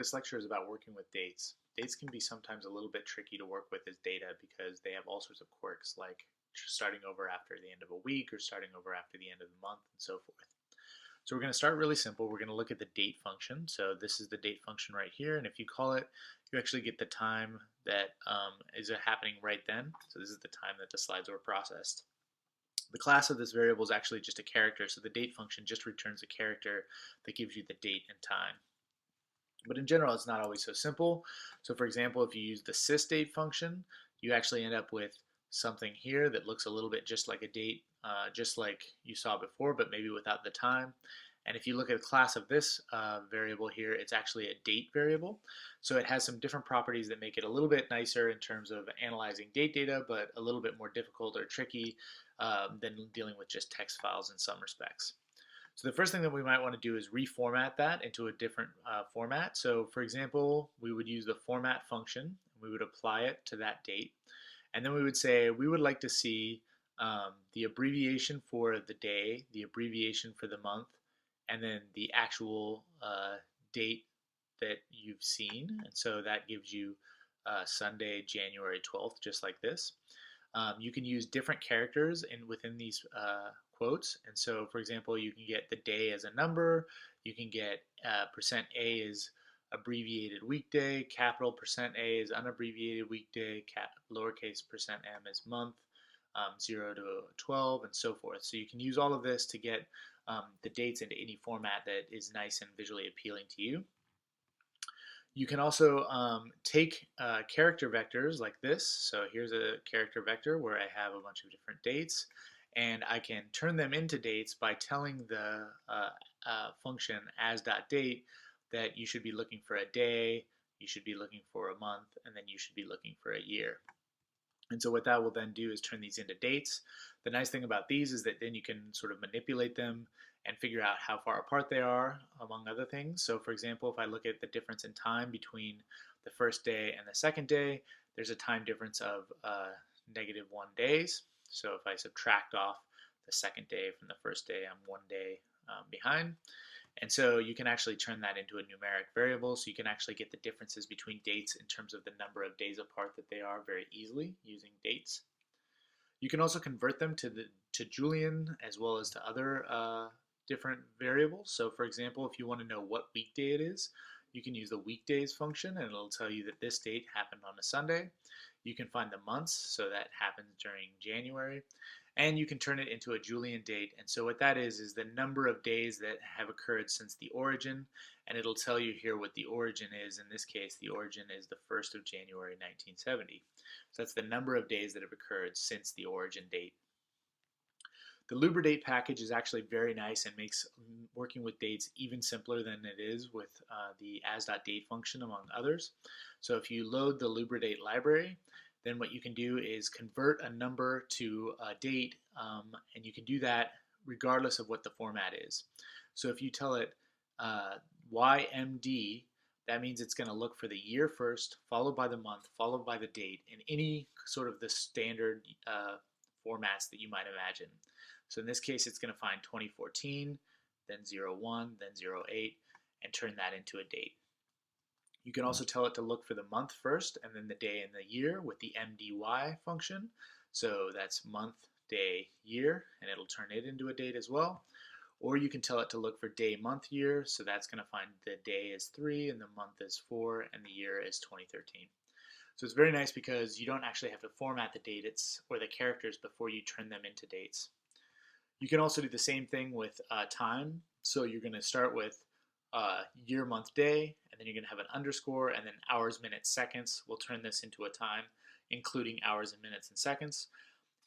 This lecture is about working with dates. Dates can be sometimes a little bit tricky to work with as data because they have all sorts of quirks like starting over after the end of a week or starting over after the end of the month and so forth. So we're going to start really simple. We're going to look at the date function. So this is the date function right here, and if you call it, you actually get the time that is happening right then. So this is the time that the slides were processed. The class of this variable is actually just a character, so the date function just returns a character that gives you the date and time. But in general, it's not always so simple. So for example, if you use the sysdate function, you actually end up with something here that looks a little bit just like a date, just like you saw before, but maybe without the time. And if you look at the class of this variable here, it's actually a date variable. So it has some different properties that make it a little bit nicer in terms of analyzing date data, but a little bit more difficult or tricky than dealing with just text files in some respects. So the first thing that we might want to do is reformat that into a different format. So for example, we would use the format function. We would apply it to that date. And then we would say we would like to see the abbreviation for the day, the abbreviation for the month, and then the actual date that you've seen. And so that gives you Sunday, January 12th, just like this. You can use different characters within these quotes. And so, for example, you can get the day as a number. You can get %A is abbreviated weekday, capital %A is unabbreviated weekday, lowercase %m is month, 0 to 12, and so forth. So you can use all of this to get the dates into any format that is nice and visually appealing to you. You can also take character vectors like this. So here's a character vector where I have a bunch of different dates, and I can turn them into dates by telling the function as.date that you should be looking for a day, you should be looking for a month, and then you should be looking for a year. And so what that will then do is turn these into dates. The nice thing about these is that then you can sort of manipulate them and figure out how far apart they are, among other things. So for example, if I look at the difference in time between the first day and the second day, there's a time difference of -1 days. So if I subtract off the second day from the first day, I'm 1 day behind. And so you can actually turn that into a numeric variable, so you can actually get the differences between dates in terms of the number of days apart that they are very easily using dates. You can also convert them to Julian as well as to other different variables. So for example, if you want to know what weekday it is, you can use the weekdays function and it'll tell you that this date happened on a Sunday. You can find the months, so that happens during January. And you can turn it into a Julian date. And so what that is the number of days that have occurred since the origin, and it'll tell you here what the origin is. In this case, the origin is the 1st of January 1970. So that's the number of days that have occurred since the origin date. The lubridate package is actually very nice and makes working with dates even simpler than it is with the as.date function, among others. So if you load the lubridate library, then what you can do is convert a number to a date, and you can do that regardless of what the format is. So if you tell it YMD, that means it's going to look for the year first, followed by the month, followed by the date, in any sort of the standard formats that you might imagine. So in this case, it's going to find 2014, then 01, then 08, and turn that into a date. You can also tell it to look for the month first and then the day and the year with the MDY function. So that's month, day, year, and it'll turn it into a date as well. Or you can tell it to look for day, month, year. So that's going to find the day is 3 and the month is 4 and the year is 2013. So it's very nice because you don't actually have to format the dates or the characters before you turn them into dates. You can also do the same thing with time. So you're going to start with year, month, day, and then you're going to have an underscore, and then hours, minutes, seconds. We'll turn this into a time, including hours and minutes and seconds.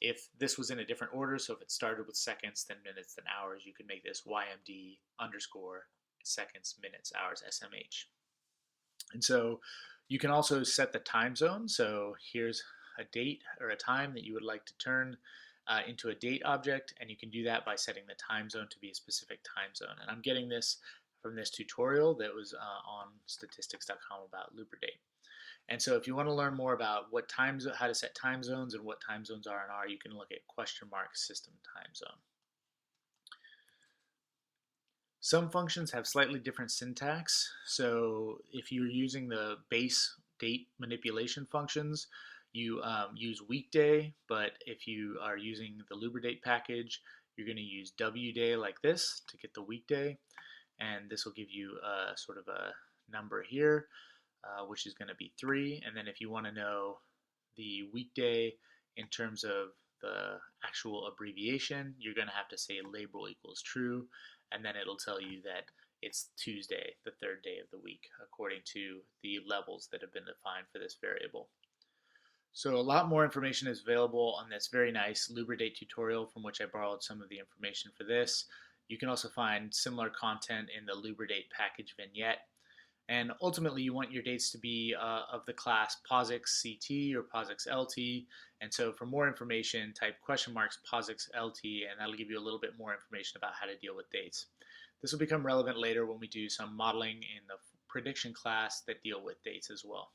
If this was in a different order, so if it started with seconds, then minutes, then hours, you could make this YMD underscore seconds, minutes, hours, SMH. And so you can also set the time zone. So here's a date or a time that you would like to turn into a date object, and you can do that by setting the time zone to be a specific time zone. And I'm getting this from this tutorial that was on statistics.com about lubridate. And so if you want to learn more about how to set time zones and what time zones are and are, you can look at !system time zone. Some functions have slightly different syntax. So if you're using the base date manipulation functions, you use weekday, but if you are using the LubriDate package, you're going to use wday like this to get the weekday, and this will give you a sort of a number here, which is going to be 3. And then if you want to know the weekday in terms of the actual abbreviation, you're going to have to say label equals true, and then it'll tell you that it's Tuesday, the third day of the week, according to the levels that have been defined for this variable. So a lot more information is available on this very nice LubriDate tutorial from which I borrowed some of the information for this. You can also find similar content in the LubriDate package vignette. And ultimately, you want your dates to be of the class POSIX CT or POSIX LT. And so for more information, type POSIX LT, and that'll give you a little bit more information about how to deal with dates. This will become relevant later when we do some modeling in the prediction class that deal with dates as well.